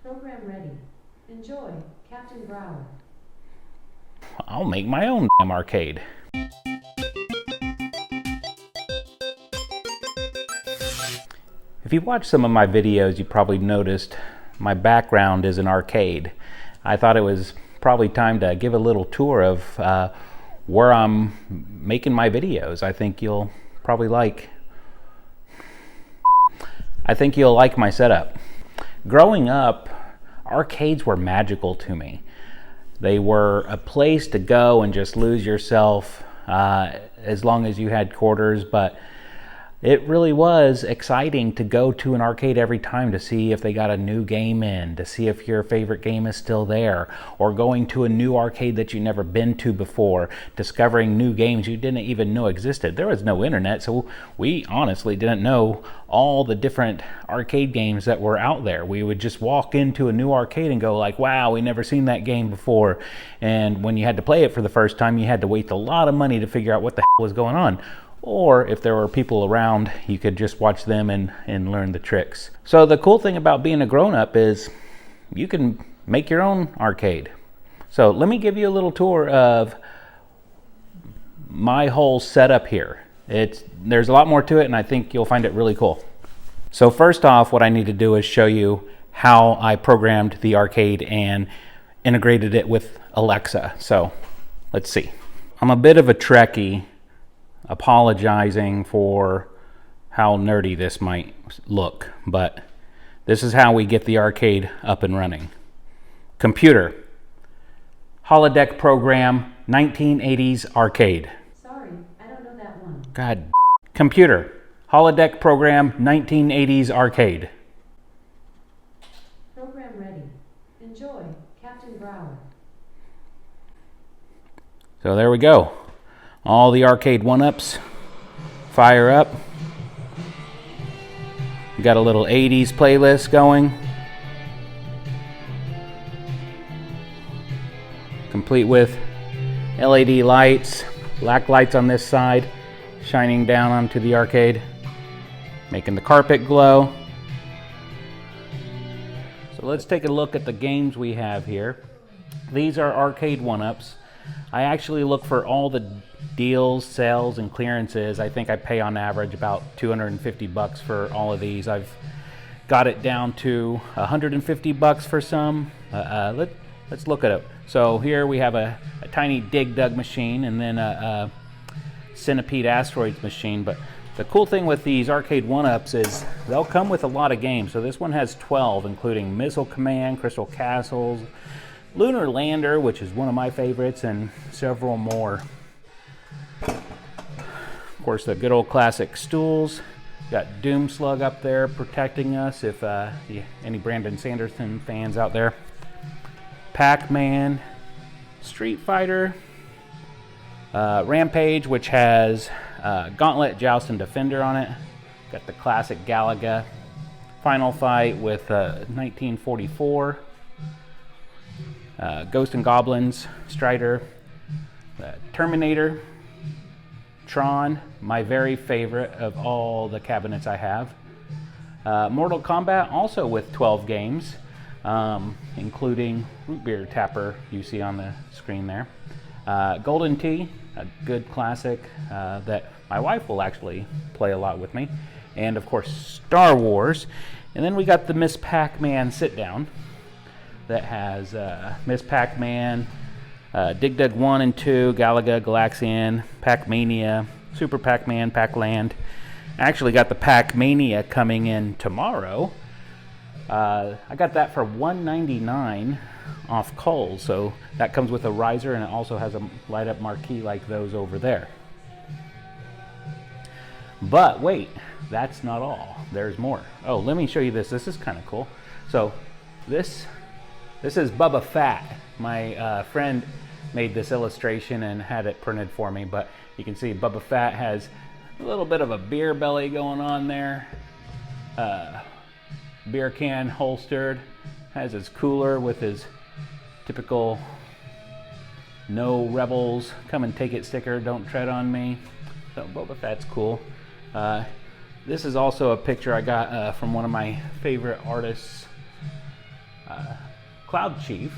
Program ready. Enjoy, Captain Brower. I'll make my own damn arcade. If you've watched some of my videos, you probably noticed my background is an arcade. I thought it was probably time to give a little tour of where I'm making my videos. I think you'll like my setup. Growing up, arcades were magical to me. They were a place to go and just lose yourself as long as you had quarters, but it really was exciting to go to an arcade every time to see if they got a new game in, to see if your favorite game is still there, or going to a new arcade that you've never been to before, discovering new games you didn't even know existed. There was no internet, so we honestly didn't know all the different arcade games that were out there. We would just walk into a new arcade and go like, wow, we never seen that game before. And when you had to play it for the first time, you had to waste a lot of money to figure out what the hell was going on. Or if there were people around, you could just watch them and learn the tricks. So the cool thing about being a grown-up is you can make your own arcade. So let me give you a little tour of my whole setup here. There's a lot more to it, and I think you'll find it really cool. So first off, what I need to do is show you how I programmed the arcade and integrated it with Alexa. So let's see. I'm a bit of a Trekkie, apologizing for how nerdy this might look, but this is how we get the arcade up and running. Computer, holodeck program, 1980s arcade. Sorry, I don't know that one. God. Computer, holodeck program, 1980s arcade. Program ready. Enjoy, Captain Brower. So there we go. All the Arcade1ups fire up. We got a little 80s playlist going, complete with LED lights, black lights on this side shining down onto the arcade, making the carpet glow. So let's take a look at the games we have here. These are Arcade1ups. I actually look for all the deals, sales, and clearances. I think I pay on average about $250 for all of these. I've got it down to $150 for some. Let's look at it. So here we have a tiny dig dug machine and then a centipede asteroids machine. But the cool thing with these Arcade1ups is they'll come with a lot of games. So this one has 12, including Missile Command, Crystal Castles, Lunar Lander, which is one of my favorites, and several more. Of course, the good old classic stools. Got Doom Slug up there protecting us if any Brandon Sanderson fans out there. Pac-Man, Street Fighter, Rampage, which has Gauntlet, Joust, and Defender on it. Got the classic Galaga. Final Fight with 1944. Ghost and Goblins, Strider, Terminator, Tron, my very favorite of all the cabinets I have. Mortal Kombat, also with 12 games, including Root Beer Tapper you see on the screen there. Golden Tee, a good classic that my wife will actually play a lot with me. And of course Star Wars. And then we got the Miss Pac-Man sit-down that has Miss Pac-Man, Dig Dug 1 and 2, Galaga, Galaxian, Pac-Mania, Super Pac-Man, Pac-Land. I actually got the Pac-Mania coming in tomorrow. I got that for $199 off Kohl's, so that comes with a riser and it also has a light-up marquee like those over there. But wait, that's not all. There's more. Oh, let me show you this. This is kind of cool. So this is Bubba Fat. My friend made this illustration and had it printed for me, but you can see Bubba Fat has a little bit of a beer belly going on there. Beer can holstered, has his cooler with his typical "No Rebels, come and take it" sticker, "Don't tread on me." So Boba Fett's cool. This is also a picture I got from one of my favorite artists, Cloud Chief.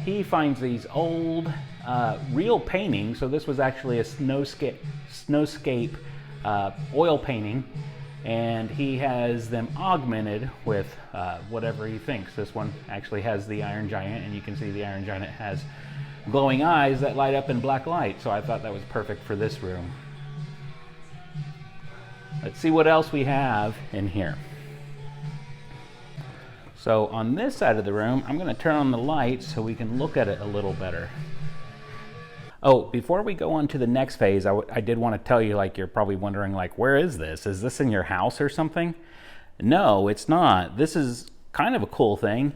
He finds these old real paintings. So this was actually a snowscape oil painting, and he has them augmented with whatever he thinks. This one actually has the Iron Giant, and you can see the Iron Giant has glowing eyes that light up in black light. So I thought that was perfect for this room. Let's see what else we have in here. So on this side of the room, I'm going to turn on the lights so we can look at it a little better. Oh, before we go on to the next phase, I did want to tell you, like, you're probably wondering, like, where is this? Is this in your house or something? No, it's not. This is kind of a cool thing.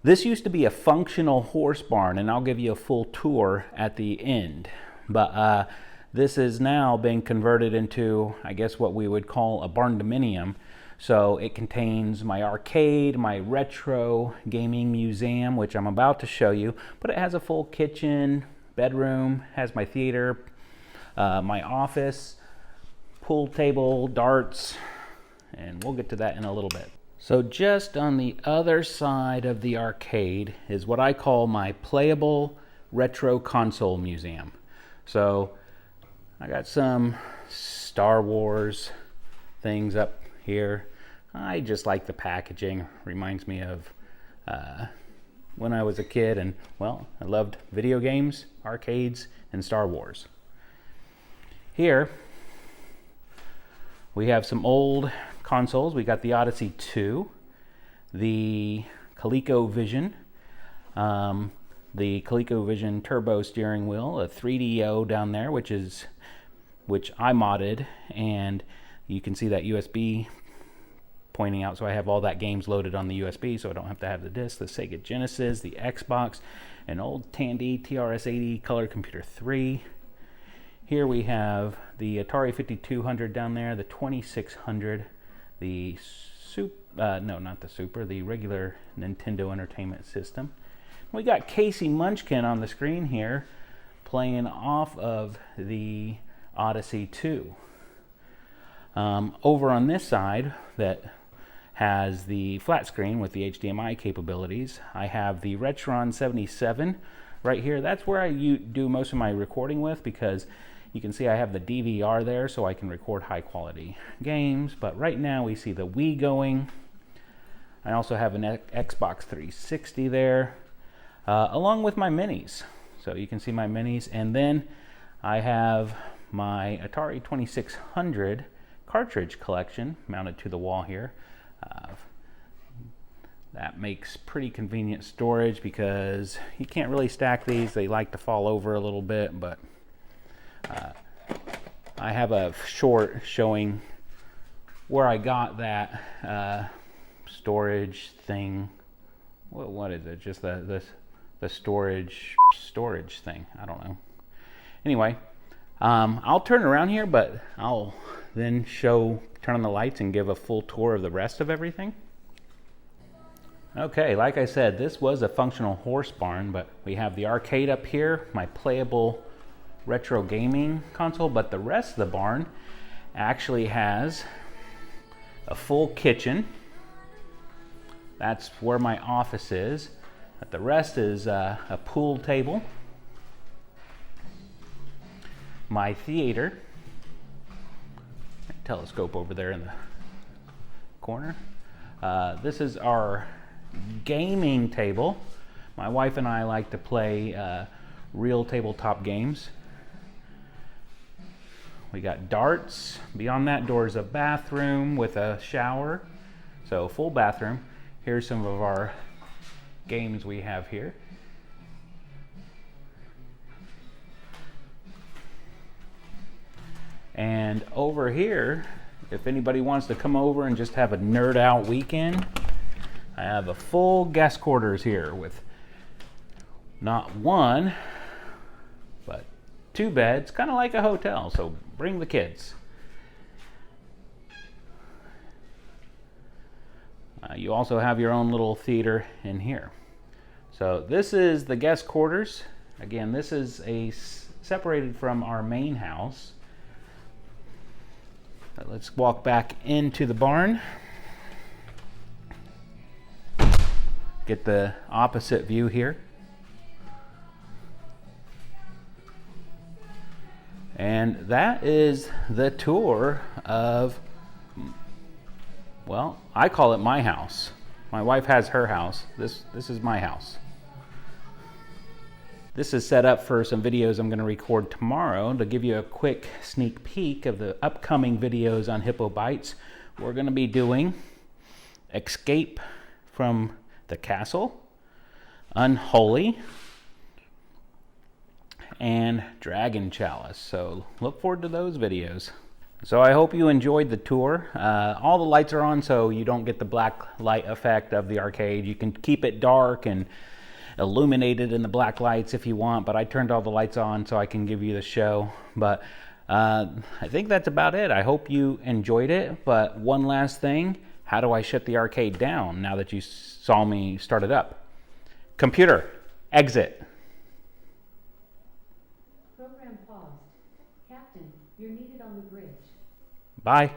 This used to be a functional horse barn, and I'll give you a full tour at the end. But this is now being converted into, I guess, what we would call a barndominium. So it contains my arcade, my retro gaming museum, which I'm about to show you, but it has a full kitchen, bedroom, has my theater, my office, pool table, darts, and we'll get to that in a little bit. So just on the other side of the arcade is what I call my Playable retro console museum. So I got some Star Wars things up here. I just like the packaging. Reminds me of when I was a kid, and well, I loved video games, arcades, and Star Wars. Here we have some old consoles. We got the Odyssey 2, the ColecoVision, the ColecoVision Turbo steering wheel, a 3DO down there, which I modded, and you can see that USB pointing out, so I have all that games loaded on the USB, so I don't have to have the disc. The Sega Genesis, the Xbox, an old Tandy TRS-80 Color Computer 3. Here we have the Atari 5200 down there, the 2600, the the regular Nintendo Entertainment System. We got Casey Munchkin on the screen here, playing off of the Odyssey 2. Over on this side, that has the flat screen with the HDMI capabilities, I have the Retron 77 right here. That's where I do most of my recording with, because you can see I have the DVR there, so I can record high quality games. But right now we see the Wii going. I also have an Xbox 360 there, along with my minis. So you can see my minis. And then I have my Atari 2600 cartridge collection mounted to the wall here. That makes pretty convenient storage, because you can't really stack these. They like to fall over a little bit, but I have a short showing where I got that storage thing. What is it? Just the storage thing. I don't know. Anyway, I'll turn around here, but I'll then turn on the lights and give a full tour of the rest of everything. Okay, like I said, this was a functional horse barn, but we have the arcade up here, my Playable retro gaming console, but the rest of the barn actually has a full kitchen. That's where my office is. But the rest is a pool table, my theater, telescope over there in the corner. This is our gaming table. My wife and I like to play real tabletop games. We got darts. Beyond that door is a bathroom with a shower, so full bathroom. Here's some of our games we have here. And over here, if anybody wants to come over and just have a nerd out weekend, I have a full guest quarters here with not one, but 2 beds, kind of like a hotel, so bring the kids. You also have your own little theater in here. So this is the guest quarters. Again, this is separated from our main house. Let's walk back into the barn. get the opposite view here. And that is the tour of, well, I call it my house. My wife has her house. This is my house. This is set up for some videos I'm going to record tomorrow to give you a quick sneak peek of the upcoming videos on Hippo Bites. We're going to be doing Escape from the Castle, Unholy, and Dragon Chalice. So look forward to those videos. So I hope you enjoyed the tour. All the lights are on so you don't get the black light effect of the arcade. You can keep it dark and illuminated in the black lights if you want, but I turned all the lights on so I can give you the show. But I think that's about it. I hope you enjoyed it. But one last thing, how do I shut the arcade down now that you saw me start it up? Computer, exit. Program paused. Captain, you're needed on the bridge. Bye.